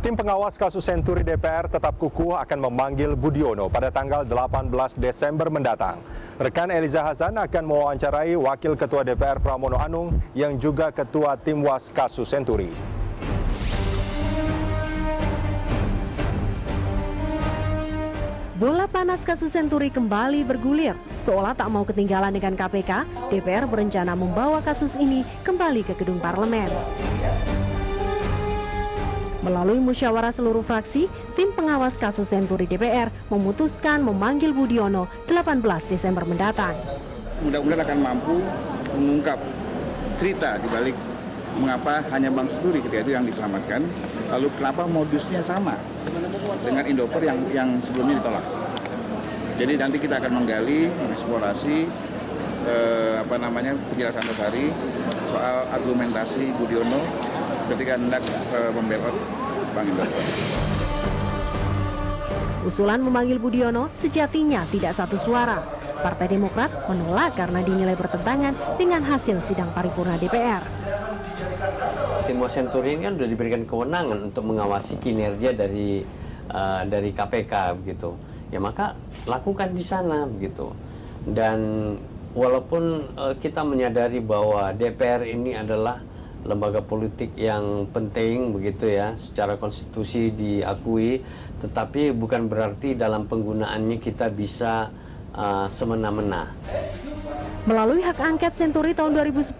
Tim pengawas kasus Senturi DPR tetap kukuh akan memanggil Budiono pada tanggal 18 Desember mendatang. Rekan Eliza Hasan akan mewawancarai Wakil Ketua DPR Pramono Anung yang juga Ketua Timwas kasus Senturi. Bola panas kasus Senturi kembali bergulir. Seolah tak mau ketinggalan dengan KPK, DPR berencana membawa kasus ini kembali ke gedung parlemen. Melalui musyawarah seluruh fraksi, tim pengawas kasus Senturi DPR memutuskan memanggil Budiono 18 Desember mendatang. Mudah-mudahan akan mampu mengungkap cerita di balik mengapa hanya Bang Senturi ketika itu yang diselamatkan, lalu kenapa modusnya sama dengan Indover yang sebelumnya ditolak. Jadi nanti kita akan menggali, mengeksplorasi penjelasan Tosari soal argumentasi Budiono ketika hendak membelot Bang Indover. Usulan memanggil Budiono sejatinya tidak satu suara. Partai Demokrat menolak karena dinilai bertentangan dengan hasil sidang paripurna DPR. Timwas Senturi ini kan sudah diberikan kewenangan untuk mengawasi kinerja dari KPK begitu. Ya maka lakukan di sana begitu. Dan walaupun kita menyadari bahwa DPR ini adalah lembaga politik yang penting begitu ya, secara konstitusi diakui, tetapi bukan berarti dalam penggunaannya kita bisa semena-mena. Melalui hak angket Senturi tahun 2010,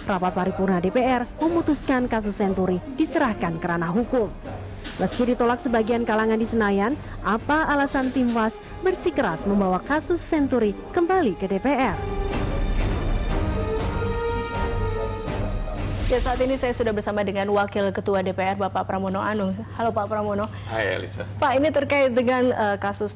rapat paripurna DPR memutuskan kasus Senturi diserahkan ke ranah hukum. Meski ditolak sebagian kalangan di Senayan, apa alasan Timwas bersikeras membawa kasus Senturi kembali ke DPR? Ya, saat ini saya sudah bersama dengan Wakil Ketua DPR Bapak Pramono Anung. Halo Pak Pramono. Hai Elisa. Pak, ini terkait dengan kasus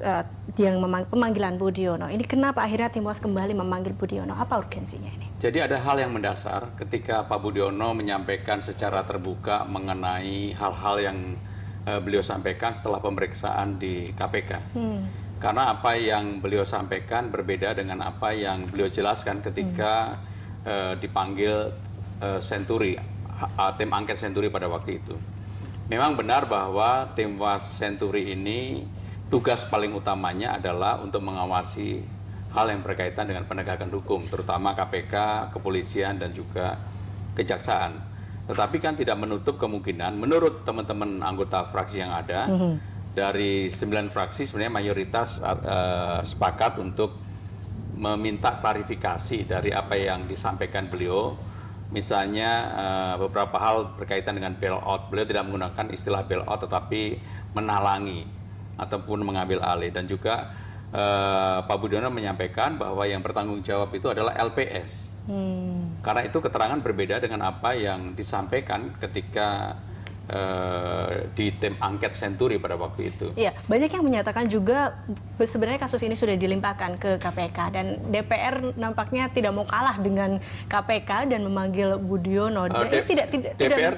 yang pemanggilan Budiono. Ini kenapa akhirnya Timwas kembali memanggil Budiono? Apa urgensinya ini? Jadi ada hal yang mendasar ketika Pak Budiono menyampaikan secara terbuka mengenai hal-hal yang beliau sampaikan setelah pemeriksaan di KPK. Karena apa yang beliau sampaikan berbeda dengan apa yang beliau jelaskan ketika dipanggil Senturi, tim angket Senturi pada waktu itu. Memang benar bahwa Timwas Senturi ini tugas paling utamanya adalah untuk mengawasi hal yang berkaitan dengan penegakan hukum, terutama KPK, kepolisian, dan juga kejaksaan. Tetapi kan tidak menutup kemungkinan, menurut teman-teman anggota fraksi yang ada, dari 9 fraksi sebenarnya mayoritas sepakat untuk meminta klarifikasi dari apa yang disampaikan beliau. Misalnya beberapa hal berkaitan dengan bailout, beliau tidak menggunakan istilah bailout tetapi menalangi ataupun mengambil alih. Dan juga Pak Budiono menyampaikan bahwa yang bertanggung jawab itu adalah LPS. Karena itu keterangan berbeda dengan apa yang disampaikan ketika di tim angket Senturi pada waktu itu. Iya, banyak yang menyatakan juga sebenarnya kasus ini sudah dilimpahkan ke KPK dan DPR nampaknya tidak mau kalah dengan KPK dan memanggil Budiono.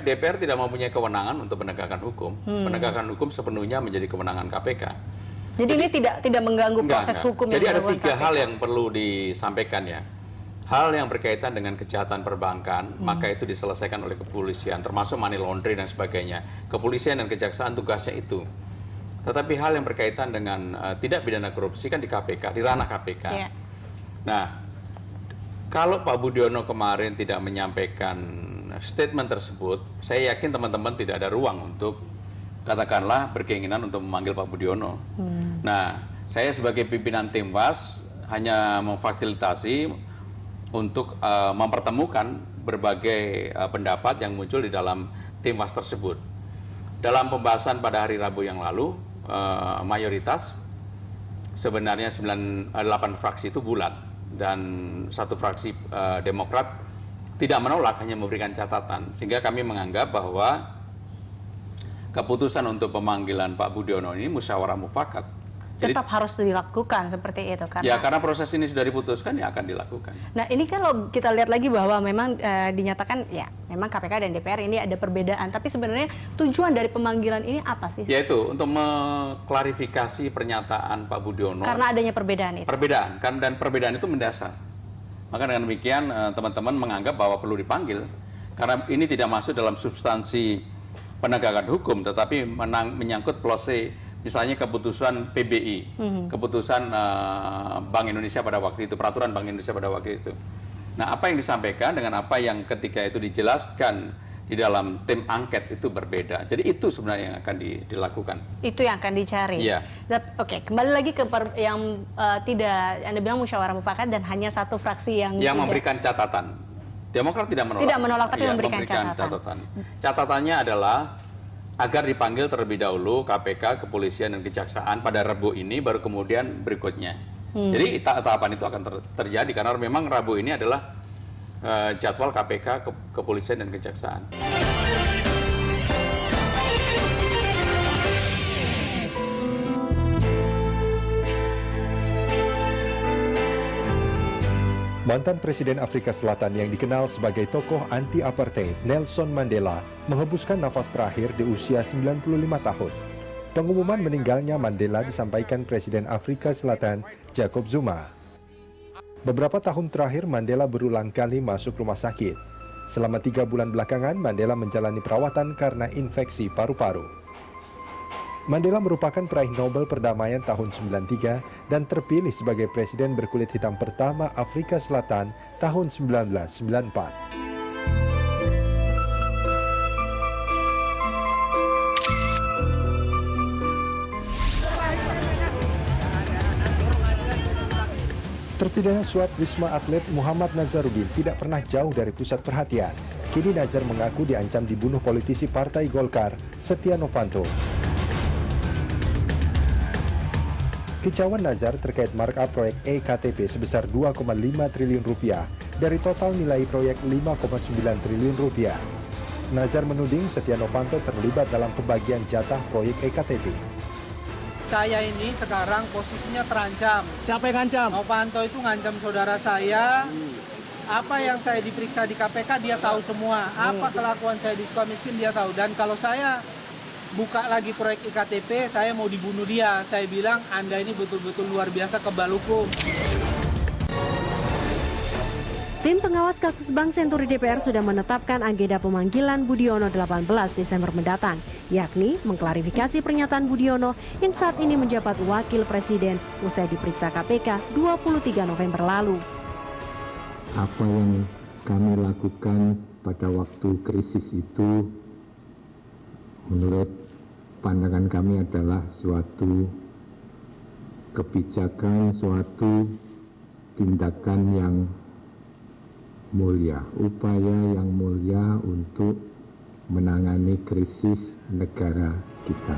DPR tidak mempunyai kewenangan untuk penegakan hukum. Penegakan hukum sepenuhnya menjadi kewenangan KPK. Jadi ini tidak mengganggu proses hukum yang dilakukan. Jadi ada 3 KPK. hal yang perlu disampaikan ya. Hal yang berkaitan dengan kejahatan perbankan, maka itu diselesaikan oleh kepolisian, termasuk money laundering dan sebagainya. Kepolisian dan kejaksaan tugasnya itu. Tetapi hal yang berkaitan dengan tidak pidana korupsi kan di KPK, di ranah KPK. Yeah. Nah, kalau Pak Budiono kemarin tidak menyampaikan statement tersebut, saya yakin teman-teman tidak ada ruang untuk katakanlah berkeinginan untuk memanggil Pak Budiono. Nah, saya sebagai pimpinan Timwas hanya memfasilitasi untuk mempertemukan berbagai pendapat yang muncul di dalam Timwas tersebut. Dalam pembahasan pada hari Rabu yang lalu, mayoritas sebenarnya 8 fraksi itu bulat dan 1 fraksi Demokrat tidak menolak, hanya memberikan catatan. Sehingga kami menganggap bahwa keputusan untuk pemanggilan Pak Budiono ini musyawarah mufakat. Tetap harus dilakukan seperti itu karena ya karena proses ini sudah diputuskan ya akan dilakukan. Nah ini kalau kita lihat lagi bahwa memang dinyatakan ya memang KPK dan DPR ini ada perbedaan, tapi sebenarnya tujuan dari pemanggilan ini apa sih? Yaitu untuk mengklarifikasi pernyataan Pak Budiono. Karena adanya perbedaan itu. Perbedaan kan, dan perbedaan itu mendasar. Maka dengan demikian teman-teman menganggap bahwa perlu dipanggil karena ini tidak masuk dalam substansi penegakan hukum, tetapi menyangkut plose misalnya keputusan PBI, keputusan Bank Indonesia pada waktu itu, peraturan Bank Indonesia pada waktu itu. Nah, apa yang disampaikan dengan apa yang ketika itu dijelaskan di dalam tim angket itu berbeda. Jadi itu sebenarnya yang akan dilakukan. Itu yang akan dicari. Iya. Oke, kembali lagi ke yang tidak Anda bilang musyawarah mufakat dan hanya satu fraksi yang memberikan catatan. Demokrat tidak menolak. Tidak menolak, tapi Iya, memberikan catatan. Catatannya adalah agar dipanggil terlebih dahulu KPK, kepolisian dan kejaksaan pada Rabu ini, baru kemudian berikutnya. Jadi tahapan itu akan terjadi karena memang Rabu ini adalah jadwal KPK, kepolisian dan kejaksaan. Mantan Presiden Afrika Selatan yang dikenal sebagai tokoh anti-apartheid, Nelson Mandela, menghembuskan nafas terakhir di usia 95 tahun. Pengumuman meninggalnya Mandela disampaikan Presiden Afrika Selatan, Jacob Zuma. Beberapa tahun terakhir, Mandela berulang kali masuk rumah sakit. Selama 3 bulan belakangan, Mandela menjalani perawatan karena infeksi paru-paru. Mandela merupakan peraih Nobel Perdamaian tahun 1993 dan terpilih sebagai presiden berkulit hitam pertama Afrika Selatan tahun 1994. Terpidana suap Wisma Atlet Muhammad Nazarudin tidak pernah jauh dari pusat perhatian. Kini Nazar mengaku diancam dibunuh politisi Partai Golkar, Setia Novanto. Kicauan Nazar terkait markup proyek EKTP sebesar 2,5 triliun rupiah dari total nilai proyek 5,9 triliun rupiah. Nazar menuding Setia Novanto terlibat dalam pembagian jatah proyek EKTP. Saya ini sekarang posisinya terancam. Siapa yang ngancam? Novanto itu ngancam saudara saya. Apa yang saya diperiksa di KPK dia tahu semua. Apa kelakuan saya di Sukamiskin dia tahu. Dan kalau saya buka lagi proyek IKTP, saya mau dibunuh dia. Saya bilang, Anda ini betul-betul luar biasa kebal hukum. Tim pengawas kasus Bank Senturi DPR sudah menetapkan agenda pemanggilan Budiono 18 Desember mendatang, yakni mengklarifikasi pernyataan Budiono yang saat ini menjabat Wakil Presiden usai diperiksa KPK 23 November lalu. Apa yang kami lakukan pada waktu krisis itu menurut pandangan kami adalah suatu kebijakan, suatu tindakan yang mulia, upaya yang mulia untuk menangani krisis negara kita.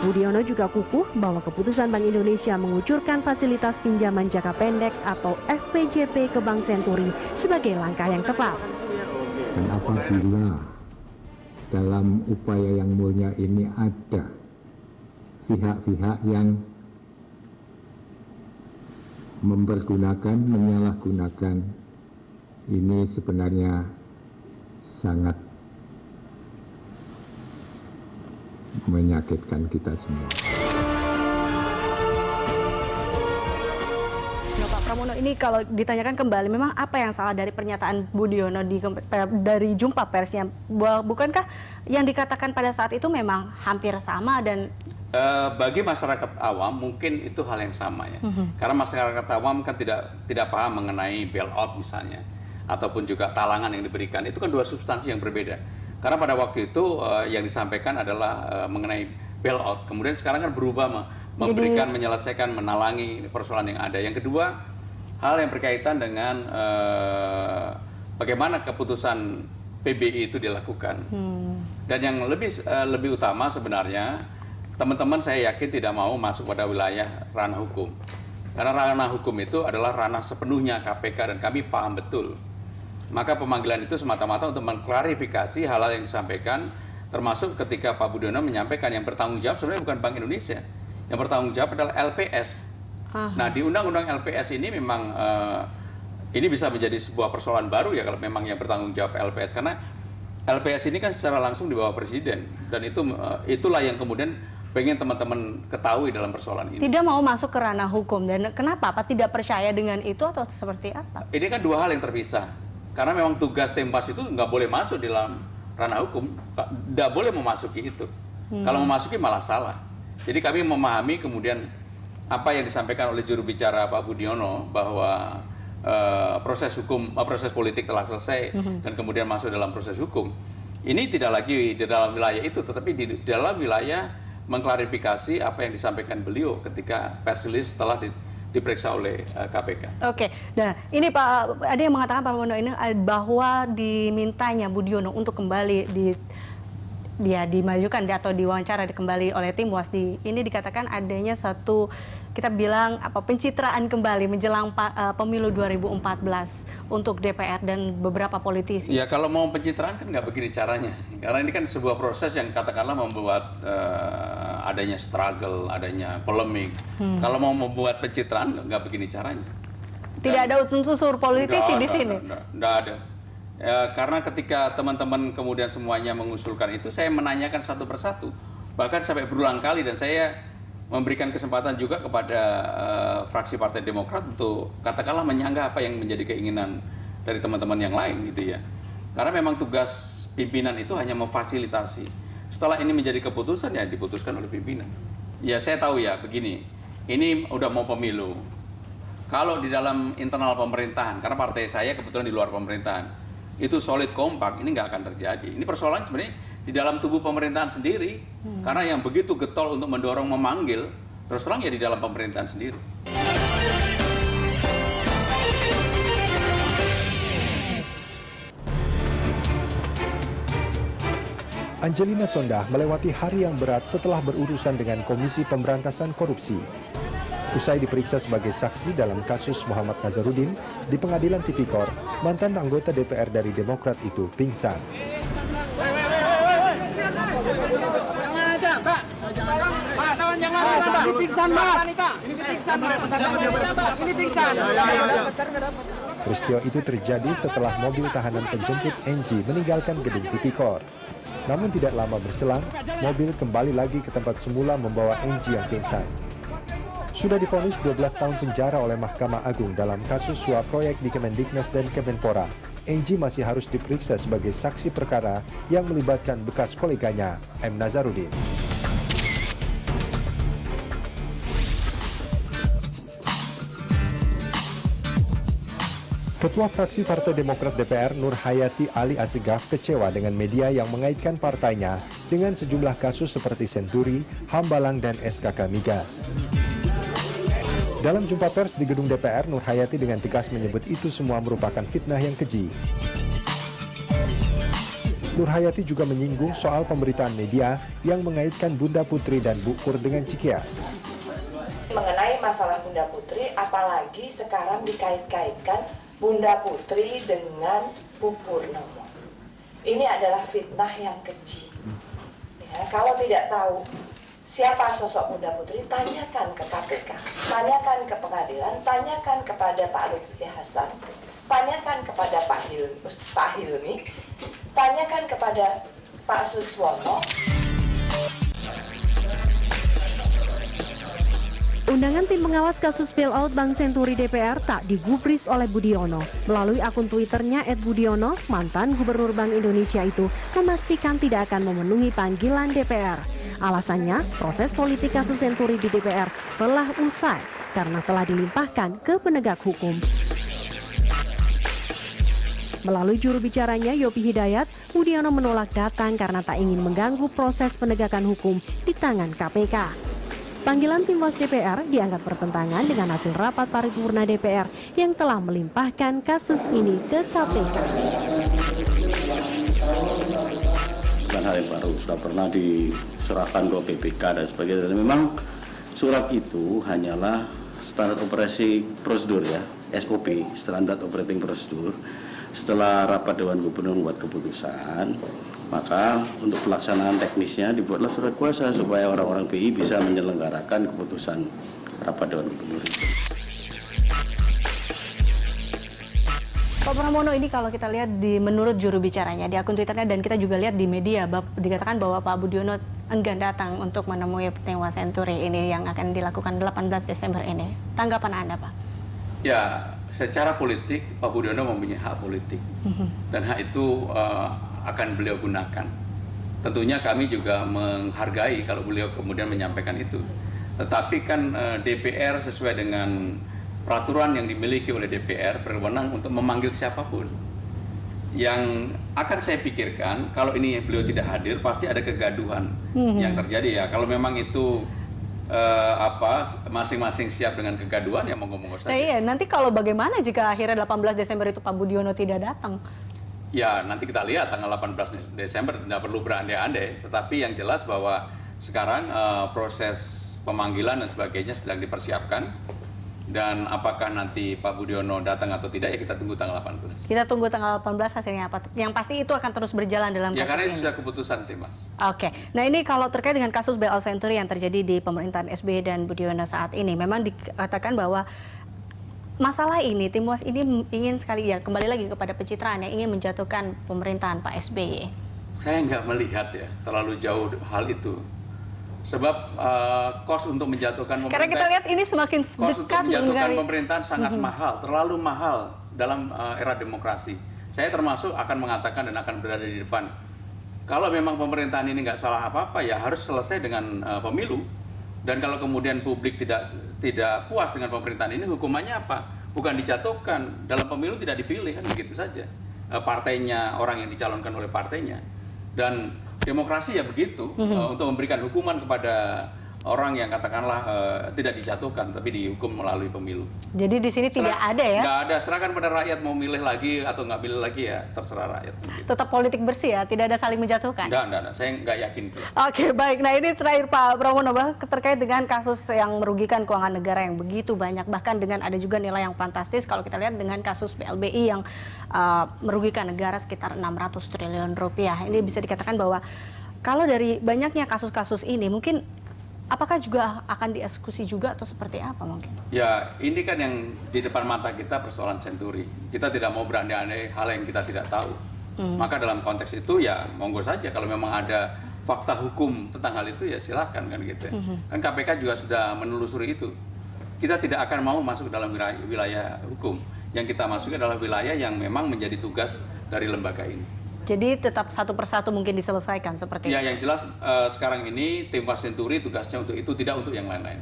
Budiono juga kukuh bahwa keputusan Bank Indonesia mengucurkan fasilitas pinjaman jangka pendek atau FPJP ke Bank Senturi sebagai langkah yang tepat. Dan apabila dalam upaya yang mulia ini ada pihak-pihak yang mempergunakan, menyalahgunakan, ini sebenarnya sangat menyakitkan kita semua. Ya, Pak Pramono, ini kalau ditanyakan kembali, memang apa yang salah dari pernyataan Budiono dari jumpa persnya? Bukankah yang dikatakan pada saat itu memang hampir sama dan bagi masyarakat awam mungkin itu hal yang sama ya. Karena masyarakat awam kan tidak paham mengenai bailout misalnya, ataupun juga talangan yang diberikan. Itu kan dua substansi yang berbeda. Karena pada waktu itu yang disampaikan adalah mengenai bailout. Kemudian sekarang kan berubah memberikan, menyelesaikan, menalangi persoalan yang ada. Yang kedua, hal yang berkaitan dengan bagaimana keputusan PBI itu dilakukan. Dan yang lebih utama sebenarnya, teman-teman saya yakin tidak mau masuk pada wilayah ranah hukum. Karena ranah hukum itu adalah ranah sepenuhnya KPK dan kami paham betul. Maka pemanggilan itu semata-mata untuk mengklarifikasi hal-hal yang disampaikan, termasuk ketika Pak Budiono menyampaikan yang bertanggung jawab sebenarnya bukan Bank Indonesia. Yang bertanggung jawab adalah LPS. Nah, di Undang-Undang LPS ini memang ini bisa menjadi sebuah persoalan baru ya kalau memang yang bertanggung jawab LPS. Karena LPS ini kan secara langsung di bawah Presiden. Dan itulah yang kemudian pengen teman-teman ketahui dalam persoalan ini. Tidak mau masuk ke ranah hukum. Dan kenapa? Apa tidak percaya dengan itu atau seperti apa? Ini kan dua hal yang terpisah. Karena memang tugas Tempas itu nggak boleh masuk di dalam ranah hukum, tidak boleh memasuki itu. Kalau memasuki malah salah. Jadi kami memahami kemudian apa yang disampaikan oleh juru bicara Pak Budiono bahwa proses politik telah selesai dan kemudian masuk dalam proses hukum. Ini tidak lagi di dalam wilayah itu, tetapi di dalam wilayah mengklarifikasi apa yang disampaikan beliau ketika pers rilis setelah diperiksa oleh KPK. Oke, nah ini Pak, ada yang mengatakan Pak Pramono ini bahwa dimintanya Budiono untuk kembali dimajukan atau diwawancara kembali oleh tim WASDI. Ini dikatakan adanya satu, kita bilang pencitraan kembali menjelang pemilu 2014 untuk DPR dan beberapa politisi. Ya kalau mau pencitraan kan nggak begini caranya, karena ini kan sebuah proses yang katakanlah membuat adanya struggle, adanya polemik. Kalau mau membuat pencitraan nggak begini caranya. Tidak ada unsur politisi di sini. Nggak ada. Karena ketika teman-teman kemudian semuanya mengusulkan itu, saya menanyakan satu persatu, bahkan sampai berulang kali, dan saya memberikan kesempatan juga kepada fraksi Partai Demokrat untuk katakanlah menyanggah apa yang menjadi keinginan dari teman-teman yang lain gitu ya. Karena memang tugas pimpinan itu hanya memfasilitasi. Setelah ini menjadi keputusan ya diputuskan oleh pimpinan. Ya saya tahu ya begini, ini udah mau pemilu. Kalau di dalam internal pemerintahan, karena partai saya kebetulan di luar pemerintahan, itu solid kompak, ini nggak akan terjadi. Ini persoalan sebenarnya di dalam tubuh pemerintahan sendiri, karena yang begitu getol untuk mendorong memanggil, terus terang ya di dalam pemerintahan sendiri. Angelina Sondakh melewati hari yang berat setelah berurusan dengan Komisi Pemberantasan Korupsi. Usai diperiksa sebagai saksi dalam kasus Muhammad Nazarudin di Pengadilan Tipikor, mantan anggota DPR dari Demokrat itu pingsan. Peristiwa itu terjadi setelah mobil tahanan penjemput NG meninggalkan gedung Tipikor. Namun tidak lama berselang, mobil kembali lagi ke tempat semula membawa NG yang pingsan. Sudah divonis 12 tahun penjara oleh Mahkamah Agung dalam kasus suap proyek di Kemendiknas dan Kemenpora, NG masih harus diperiksa sebagai saksi perkara yang melibatkan bekas koleganya, M. Nazarudin. Ketua fraksi Partai Demokrat DPR Nur Hayati Ali Assegaf kecewa dengan media yang mengaitkan partainya dengan sejumlah kasus seperti Senturi, Hambalang, dan SKK Migas. Dalam jumpa pers di gedung DPR, Nur Hayati dengan tegas menyebut itu semua merupakan fitnah yang keji. Nur Hayati juga menyinggung soal pemberitaan media yang mengaitkan Bunda Putri dan Bu Pur dengan Cikias. Mengenai masalah Bunda Putri, apalagi sekarang dikait-kaitkan Bunda Putri dengan Bu Purnomo. Ini adalah fitnah yang keji. Ya, kalau tidak tahu siapa sosok Bunda Putri, tanyakan ke KPK, tanyakan ke pengadilan, tanyakan kepada Pak Lutfi Hasan, tanyakan kepada Pak Hilmi, tanyakan kepada Pak Suswono. Undangan tim pengawas kasus bailout Bank Senturi DPR tak digubris oleh Budiono. Melalui akun Twitternya @Budiono, mantan Gubernur Bank Indonesia itu memastikan tidak akan memenuhi panggilan DPR. Alasannya, proses politik kasus Senturi di DPR telah usai karena telah dilimpahkan ke penegak hukum. Melalui juru bicaranya Yopi Hidayat, Budiono menolak datang karena tak ingin mengganggu proses penegakan hukum di tangan KPK. Panggilan tim WAS DPR dianggap bertentangan dengan hasil rapat paripurna DPR yang telah melimpahkan kasus ini ke KPK. Bukan hal yang baru, sudah pernah diserahkan ke BPK dan sebagainya. Dan memang surat itu hanyalah standar operasi prosedur ya, SOP, standard operating prosedur. Setelah rapat Dewan Gubernur membuat keputusan, maka untuk pelaksanaan teknisnya dibuatlah surat kuasa supaya orang-orang BI bisa menyelenggarakan keputusan rapat Dewan Gubernur itu. Pak Pramono, ini kalau kita lihat menurut juru bicaranya di akun Twitternya dan kita juga lihat di media dikatakan bahwa Pak Budiono enggan datang untuk menemui Tewas Senturi ini yang akan dilakukan 18 Desember ini. Tanggapan Anda, Pak? Ya, secara politik Pak Budiono mempunyai hak politik dan hak itu akan beliau gunakan. Tentunya kami juga menghargai kalau beliau kemudian menyampaikan itu. Tetapi kan DPR sesuai dengan peraturan yang dimiliki oleh DPR berwenang untuk memanggil siapapun. Yang akan saya pikirkan kalau ini beliau tidak hadir pasti ada kegaduhan yang terjadi ya. Kalau memang itu masing-masing siap dengan kegaduhan ya monggo-monggo saja. Nah, iya, nanti kalau bagaimana jika akhirnya 18 Desember itu Pak Budiono tidak datang? Ya nanti kita lihat tanggal 18 Desember, tidak perlu berandai-andai. Tetapi yang jelas bahwa sekarang proses pemanggilan dan sebagainya sedang dipersiapkan. Dan apakah nanti Pak Budiono datang atau tidak ya kita tunggu tanggal 18. Kita tunggu tanggal 18 hasilnya apa. Yang pasti itu akan terus berjalan dalam kasus ini. Ya karena itu sudah keputusan tim, Mas. Oke, nah ini kalau terkait dengan kasus BL Century yang terjadi di pemerintahan SBY dan Budiono saat ini, memang dikatakan bahwa masalah ini, tim UAS ini ingin sekali ya kembali lagi kepada pencitraan yang ingin menjatuhkan pemerintahan Pak SBY. Saya nggak melihat ya terlalu jauh hal itu. Sebab kos untuk menjatuhkan pemerintah, karena kita lihat ini semakin kos untuk dekat menjatuhkan pemerintahan sangat mahal, terlalu mahal dalam era demokrasi. Saya termasuk akan mengatakan dan akan berada di depan. Kalau memang pemerintahan ini nggak salah apa-apa ya harus selesai dengan pemilu. Dan kalau kemudian publik tidak puas dengan pemerintahan ini, hukumannya apa? Bukan dijatuhkan, dalam pemilu tidak dipilih kan begitu saja. Partainya, orang yang dicalonkan oleh partainya. Dan demokrasi ya begitu, untuk memberikan hukuman kepada orang yang katakanlah tidak dijatuhkan tapi dihukum melalui pemilu. Jadi di sini tidak ada ya? Nggak ada, serahkan pada rakyat mau milih lagi atau nggak milih lagi ya terserah rakyat. Begitu. Tetap politik bersih ya, tidak ada saling menjatuhkan? Nggak, saya nggak yakin. Oke, baik. Nah ini terakhir Pak Pramono, terkait dengan kasus yang merugikan keuangan negara yang begitu banyak, bahkan dengan ada juga nilai yang fantastis kalau kita lihat dengan kasus BLBI yang merugikan negara sekitar 600 triliun rupiah. Ini bisa dikatakan bahwa kalau dari banyaknya kasus-kasus ini mungkin apakah juga akan dieksekusi juga atau seperti apa mungkin? Ya, ini kan yang di depan mata kita persoalan Senturi. Kita tidak mau berandai-andai hal yang kita tidak tahu. Maka dalam konteks itu ya monggo saja kalau memang ada fakta hukum tentang hal itu ya silakan kan gitu. Kan KPK juga sudah menelusuri itu. Kita tidak akan mau masuk dalam wilayah hukum. Yang kita masuki adalah wilayah yang memang menjadi tugas dari lembaga ini. Jadi tetap satu persatu mungkin diselesaikan seperti itu? Ya, yang jelas sekarang ini tim UAS Senturi tugasnya untuk itu, tidak untuk yang lain-lain.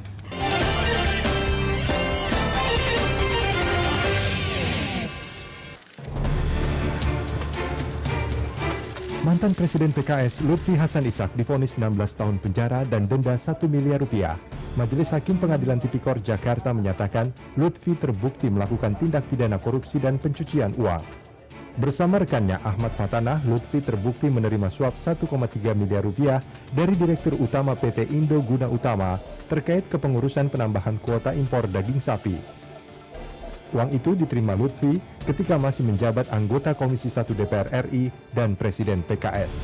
Mantan Presiden PKS Lutfi Hasan Ishak divonis 16 tahun penjara dan denda 1 miliar rupiah. Majelis Hakim Pengadilan Tipikor Jakarta menyatakan Lutfi terbukti melakukan tindak pidana korupsi dan pencucian uang. Bersama rekannya Ahmad Fatanah, Lutfi terbukti menerima suap 1,3 miliar rupiah dari Direktur Utama PT Indo Guna Utama terkait kepengurusan penambahan kuota impor daging sapi. Uang itu diterima Lutfi ketika masih menjabat anggota Komisi 1 DPR RI dan Presiden PKS.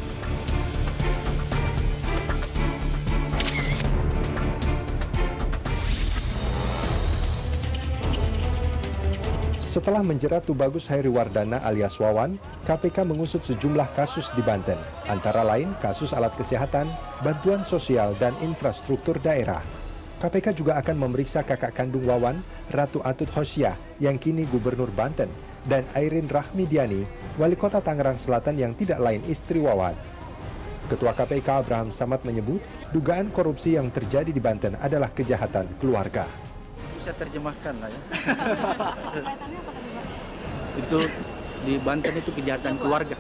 Setelah menjerat Tubagus Hairiwardana alias Wawan, KPK mengusut sejumlah kasus di Banten, antara lain kasus alat kesehatan, bantuan sosial, dan infrastruktur daerah. KPK juga akan memeriksa kakak kandung Wawan, Ratu Atut Hosiah, yang kini Gubernur Banten, dan Airin Rahmidiani, Wali Kota Tangerang Selatan yang tidak lain istri Wawan. Ketua KPK Abraham Samad menyebut, dugaan korupsi yang terjadi di Banten adalah kejahatan keluarga. Bisa terjemahkan lah ya. Itu di Banten itu kejahatan keluarga.